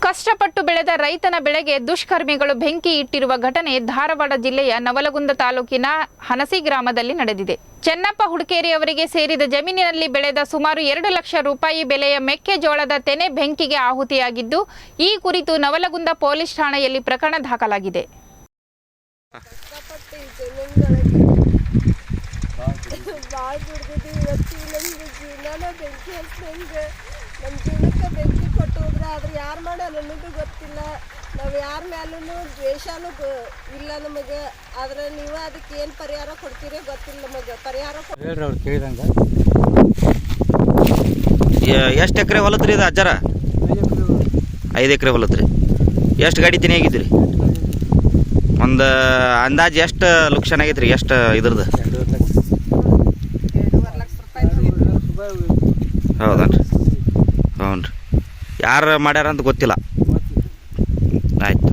ಕಷ್ಟಪಟ್ಟು ಬೆಳೆದ ರೈತನ ಬೆಳೆಗೆ ದುಷ್ಕರ್ಮಿಗಳು ಬೆಂಕಿ ಇಟ್ಟಿರುವ ಘಟನೆ ಧಾರವಾಡ ಜಿಲ್ಲೆಯ ನವಲಗುಂದ ತಾಲೂಕಿನ ಹನಸಿ ಗ್ರಾಮದಲ್ಲಿ ನಡೆದಿದೆ. ಚೆನ್ನಪ್ಪ ಹುಡುಕೇರಿ ಅವರಿಗೆ ಸೇರಿದ ಜಮೀನಿನಲ್ಲಿ ಬೆಳೆದ ಸುಮಾರು 2 ಲಕ್ಷ ರೂಪಾಯಿ ಬೆಲೆಯ ಮೆಕ್ಕೆಜೋಳದ ತೆನೆ ಬೆಂಕಿಗೆ ಆಹುತಿಯಾಗಿದ್ದು, ಈ ಕುರಿತು ನವಲಗುಂದ ಪೊಲೀಸ್ ಠಾಣೆಯಲ್ಲಿ ಪ್ರಕರಣ ದಾಖಲಾಗಿದೆ. ನಮ್ಮ ಜೀವನಕ್ಕೆ ಬೆಂಕಿ ಕೊಟ್ಟು ಹೋದ್ರೆ ಆದ್ರೆ ಯಾರು ಮಾಡೋಣ ಅನ್ನೋದು ಗೊತ್ತಿಲ್ಲ. ನಾವು ಯಾರ ಮೇಲೂ ದ್ವೇಷನೂ ಇಲ್ಲ ನಮಗೆ. ಆದ್ರೆ ನೀವು ಅದಕ್ಕೆ ಏನು ಪರಿಹಾರ ಕೊಡ್ತೀರೋ ಗೊತ್ತಿಲ್ಲ ನಮಗೆ. ಪರಿಹಾರ ಹೇಳ್ರಿ ಅವ್ರು ಕೇಳಿದಂಗೆ. ಎಷ್ಟು ಎಕರೆ ಹೊಲತ್ರಿ ಇದು ಅಜ್ಜಾರ? 5 ಎಕರೆ ಹೊಲತ್ರಿ. ಎಷ್ಟು ಗಾಡಿ ತಿನಿ ಆಗಿದ್ರಿ? ಒಂದು ಅಂದಾಜು ಎಷ್ಟು ಲಕ್ಷಣ ಆಗೈತ್ರಿ? ಎಷ್ಟು ಇದ್ರದ್ದು? 2.5 ಲಕ್ಷ ರೂಪಾಯಿ. ಹೌದನ್ರಿ. ಹ್ಞೂ ರೀ. ಯಾರು ಮಾಡ್ಯಾರ ಅಂತ ಗೊತ್ತಿಲ್ಲ. ಆಯ್ತು.